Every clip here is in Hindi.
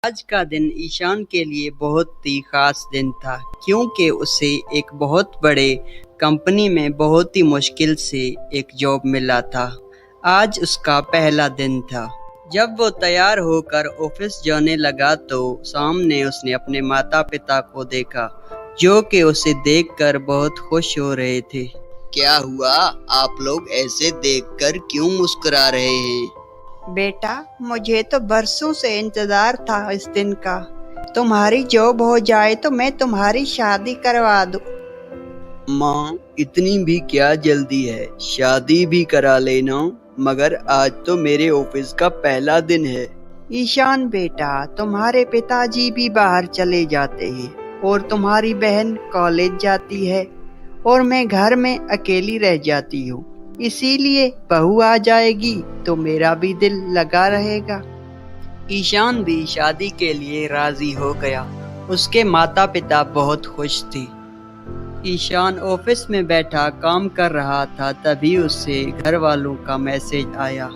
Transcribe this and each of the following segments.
आज का दिन ईशान के लिए बहुत ही खास दिन था क्योंकि उसे एक बहुत बड़े कंपनी में बहुत ही मुश्किल से एक जॉब मिला था। आज उसका पहला दिन था। जब वो तैयार होकर ऑफिस जाने लगा तो सामने उसने अपने माता पिता को देखा जो कि उसे देखकर बहुत खुश हो रहे थे। क्या हुआ? आप लोग ऐसे देखकर क्यों मुस्कुरा रहे हैं? बेटा, मुझे तो बरसों से इंतजार था इस दिन का। तुम्हारी जॉब हो जाए तो मैं तुम्हारी शादी करवा दूं। माँ, इतनी भी क्या जल्दी है? शादी भी करा लेना, मगर आज तो मेरे ऑफिस का पहला दिन है। ईशान बेटा, तुम्हारे पिताजी भी बाहर चले जाते हैं और तुम्हारी बहन कॉलेज जाती है और मैं घर में अकेली रह जाती हूँ। इसीलिए बहू आ जाएगी तो मेरा भी दिल लगा रहेगा। ईशान भी शादी के लिए राजी हो गया। उसके माता पिता बहुत खुश थे। ईशान ऑफिस में बैठा काम कर रहा था, तभी उसे घर वालों का मैसेज आया।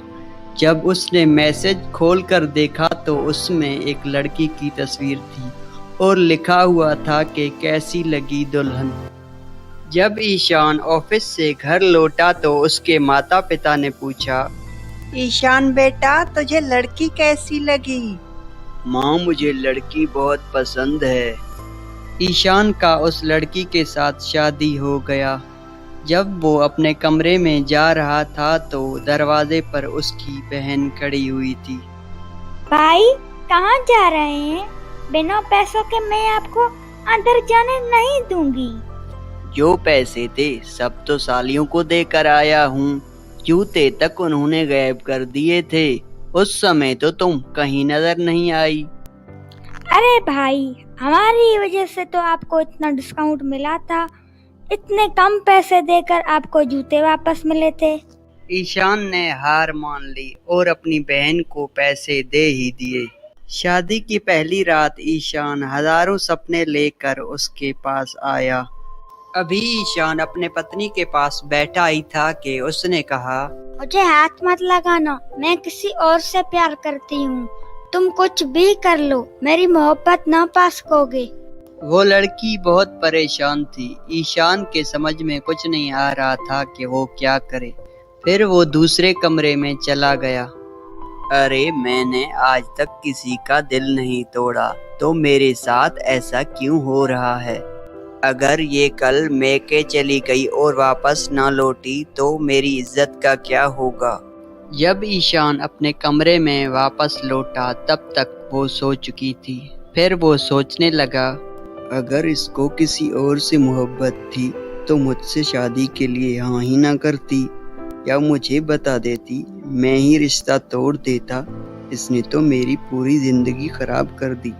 जब उसने मैसेज खोलकर देखा तो उसमें एक लड़की की तस्वीर थी और लिखा हुआ था कि कैसी लगी दुल्हन। जब ईशान ऑफिस से घर लौटा तो उसके माता पिता ने पूछा, ईशान बेटा, तुझे लड़की कैसी लगी? माँ, मुझे लड़की बहुत पसंद है। ईशान का उस लड़की के साथ शादी हो गया। जब वो अपने कमरे में जा रहा था तो दरवाजे पर उसकी बहन खड़ी हुई थी। भाई, कहाँ जा रहे हैं? बिना पैसों के मैं आपको अंदर जाने नहीं दूंगी। जो पैसे थे सब तो सालियों को देकर आया हूँ। जूते तक उन्होंने गायब कर दिए थे। उस समय तो तुम कहीं नजर नहीं आई। अरे भाई, हमारी वजह से तो आपको इतना डिस्काउंट मिला था। इतने कम पैसे देकर आपको जूते वापस मिले थे। ईशान ने हार मान ली और अपनी बहन को पैसे दे ही दिए। शादी की पहली रात ईशान हजारों सपने लेकर उसके पास आया। अभी ईशान अपने पत्नी के पास बैठा ही था कि उसने कहा, मुझे हाथ मत लगाना, मैं किसी और से प्यार करती हूँ। तुम कुछ भी कर लो, मेरी मोहब्बत ना पा सकोगे। वो लड़की बहुत परेशान थी। ईशान के समझ में कुछ नहीं आ रहा था कि वो क्या करे। फिर वो दूसरे कमरे में चला गया। अरे, मैंने आज तक किसी का दिल नहीं तोड़ा, तो मेरे साथ ऐसा क्यों हो रहा है? अगर ये कल मैके चली गई और वापस ना लौटी तो मेरी इज्जत का क्या होगा? जब ईशान अपने कमरे में वापस लौटा तब तक वो सो चुकी थी। फिर वो सोचने लगा, अगर इसको किसी और से मोहब्बत थी तो मुझसे शादी के लिए हाँ ही ना करती या मुझे बता देती, मैं ही रिश्ता तोड़ देता। इसने तो मेरी पूरी जिंदगी खराब कर दी।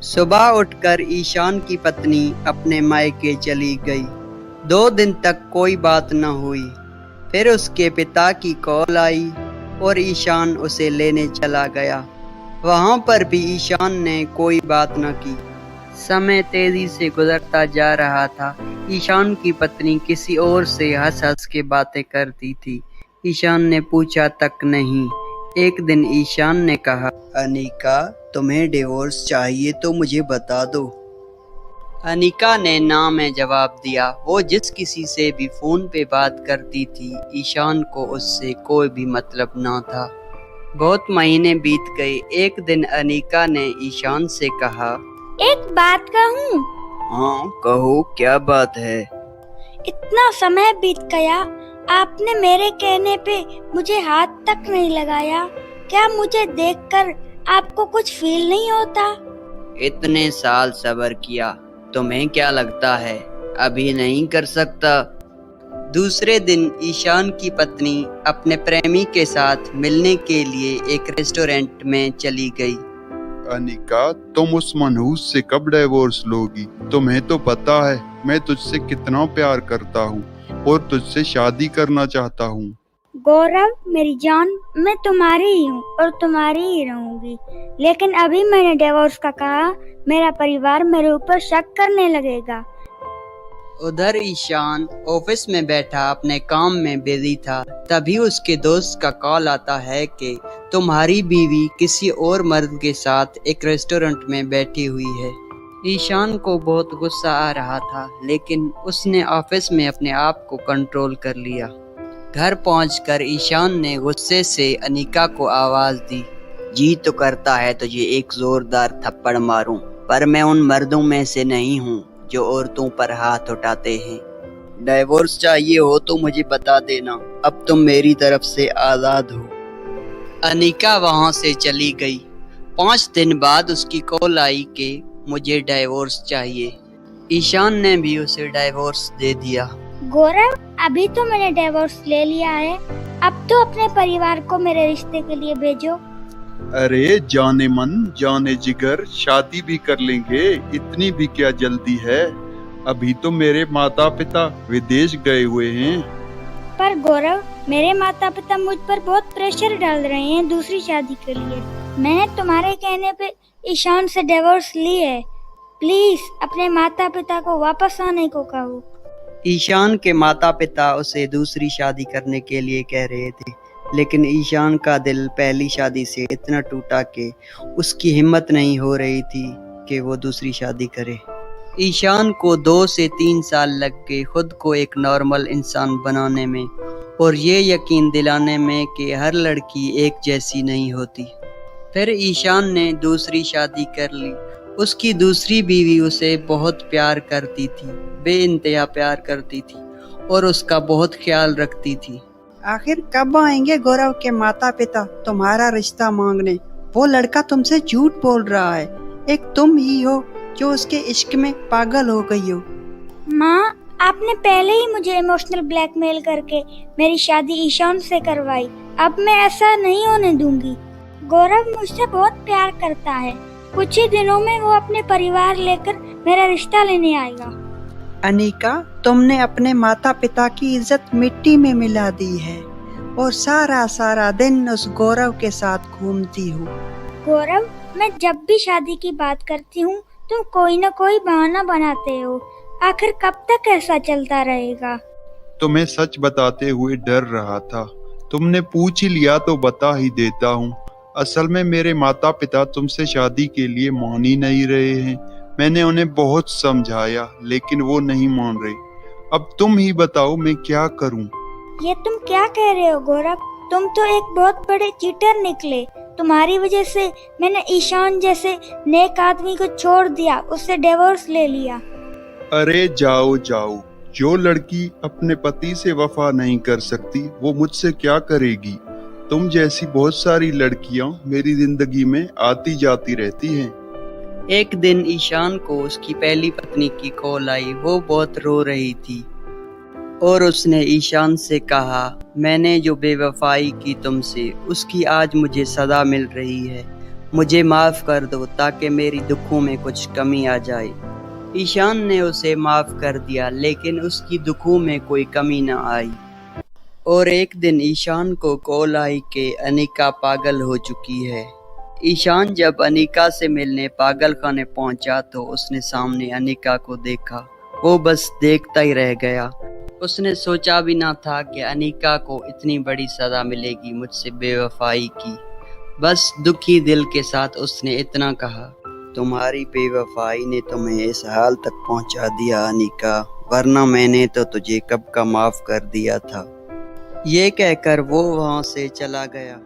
सुबह उठकर ईशान की पत्नी अपने मायके चली गई। 2 दिन तक कोई बात न हुई। फिर उसके पिता की कॉल आई और ईशान उसे लेने चला गया। वहां पर भी ईशान ने कोई बात न की। समय तेजी से गुजरता जा रहा था। ईशान की पत्नी किसी और से हंस हंस के बातें करती थी। ईशान ने पूछा तक नहीं। एक दिन ईशान ने कहा, अनिका, तुम्हें डिवोर्स चाहिए तो मुझे बता दो। अनिका ने ना में जवाब दिया। वो जिस किसी से भी फोन पे बात करती थी, ईशान को उससे कोई भी मतलब ना था। बहुत महीने बीत गए। एक दिन अनिका ने ईशान से कहा, एक बात कहूँ? हाँ कहो, क्या बात है? इतना समय बीत गया, आपने मेरे कहने पे मुझे हाथ तक नहीं लगाया। क्या मुझे देखकर आपको कुछ फील नहीं होता? इतने साल सब्र किया, तुम्हें क्या लगता है अभी नहीं कर सकता? दूसरे दिन ईशान की पत्नी अपने प्रेमी के साथ मिलने के लिए एक रेस्टोरेंट में चली गई। अनिका, तुम उस मनहूस से कब डिवोर्स लोगी? तुम्हें तो पता है मैं तुझसे कितना प्यार करता हूँ और तुझसे शादी करना चाहता हूँ। गौरव मेरी जान, मैं तुम्हारी ही हूँ और तुम्हारी ही रहूंगी। लेकिन अभी मैंने डिवोर्स का कहा, मेरा परिवार मेरे ऊपर शक करने लगेगा। उधर ईशान ऑफिस में बैठा अपने काम में बिजी था। तभी उसके दोस्त का कॉल आता है कि तुम्हारी बीवी किसी और मर्द के साथ एक रेस्टोरेंट में बैठी हुई है। ईशान को बहुत गुस्सा आ रहा था, लेकिन उसने ऑफिस में अपने आप को कंट्रोल कर लिया। घर पहुंचकर ईशान ने गुस्से से अनिका को आवाज दी। जी तो करता है तुझे एक जोरदार थप्पड़ मारूं, पर मैं उन मर्दों में से नहीं हूं जो औरतों पर हाथ उठाते हैं। डाइवोर्स चाहिए हो तो मुझे बता देना, अब तुम मेरी तरफ से आजाद हो। अनिका वहां से चली गई। 5 दिन बाद उसकी कॉल आई कि मुझे डाइवोर्स चाहिए। ईशान ने भी उसे डाइवोर्स दे दिया। गौरव, अभी तो मैंने डिवोर्स ले लिया है, अब तो अपने परिवार को मेरे रिश्ते के लिए भेजो। अरे जाने मन जाने जिगर, शादी भी कर लेंगे, इतनी भी क्या जल्दी है। अभी तो मेरे माता पिता विदेश गए हुए हैं। पर गौरव, मेरे माता पिता मुझ पर बहुत प्रेशर डाल रहे हैं दूसरी शादी के लिए। मैंने तुम्हारे कहने पे ईशान से डिवोर्स ली है। प्लीज अपने माता पिता को वापस आने को कहो। ईशान के माता पिता उसे दूसरी शादी करने के लिए कह रहे थे, लेकिन ईशान का दिल पहली शादी से इतना टूटा कि उसकी हिम्मत नहीं हो रही थी कि वो दूसरी शादी करे। ईशान को 2 से 3 साल लग गए खुद को एक नॉर्मल इंसान बनाने में और ये यकीन दिलाने में कि हर लड़की एक जैसी नहीं होती। फिर ईशान ने दूसरी शादी कर ली। उसकी दूसरी बीवी उसे बहुत प्यार करती थी, बेइंतहा प्यार करती थी और उसका बहुत ख्याल रखती थी। आखिर कब आएंगे गौरव के माता पिता तुम्हारा रिश्ता मांगने? वो लड़का तुमसे झूठ बोल रहा है। एक तुम ही हो जो उसके इश्क में पागल हो गई हो। माँ, आपने पहले ही मुझे इमोशनल ब्लैकमेल करके मेरी शादी ईशान से करवाई। अब मैं ऐसा नहीं होने दूंगी। गौरव मुझसे बहुत प्यार करता है। कुछ ही दिनों में वो अपने परिवार लेकर मेरा रिश्ता लेने आएगा। अनिका, तुमने अपने माता पिता की इज्जत मिट्टी में मिला दी है और सारा दिन उस गौरव के साथ घूमती हो। गौरव, मैं जब भी शादी की बात करती हूँ तुम कोई न कोई बहाना बनाते हो। आखिर कब तक ऐसा चलता रहेगा? तुम्हें सच बताते हुए डर रहा था। तुमने पूछ ही लिया तो बता ही देता हूँ। असल में मेरे माता पिता तुमसे शादी के लिए मान ही नहीं रहे हैं। मैंने उन्हें बहुत समझाया, लेकिन वो नहीं मान रहे। अब तुम ही बताओ मैं क्या करूं? ये तुम क्या कह रहे हो गौरव? तुम तो एक बहुत बड़े चीटर निकले। तुम्हारी वजह से मैंने ईशान जैसे नेक आदमी को छोड़ दिया, उससे डिवोर्स ले लिया। अरे जाओ जाओ, जो लड़की अपने पति से वफा नहीं कर सकती वो मुझसे क्या करेगी? तुम जैसी बहुत सारी लड़कियां मेरी जिंदगी में आती जाती रहती हैं। एक दिन ईशान को उसकी पहली पत्नी की कॉल आई। वो बहुत रो रही थी और उसने ईशान से कहा, मैंने जो बेवफाई की तुमसे, उसकी आज मुझे सजा मिल रही है। मुझे माफ कर दो ताकि मेरी दुखों में कुछ कमी आ जाए। ईशान ने उसे माफ कर दिया, लेकिन उसकी दुखों में कोई कमी न आई। और एक दिन ईशान को कॉल आई कि अनिका पागल हो चुकी है। ईशान जब अनिका से मिलने पागल खाने पहुंचा तो उसने सामने अनिका को देखा। वो बस देखता ही रह गया। उसने सोचा भी ना था कि अनिका को इतनी बड़ी सजा मिलेगी मुझसे बेवफाई की। बस दुखी दिल के साथ उसने इतना कहा, तुम्हारी बेवफाई ने तुम्हें इस हाल तक पहुंचा दिया अनिका, वरना मैंने तो तुझे कब का माफ कर दिया था। ये कहकर वो वहां से चला गया।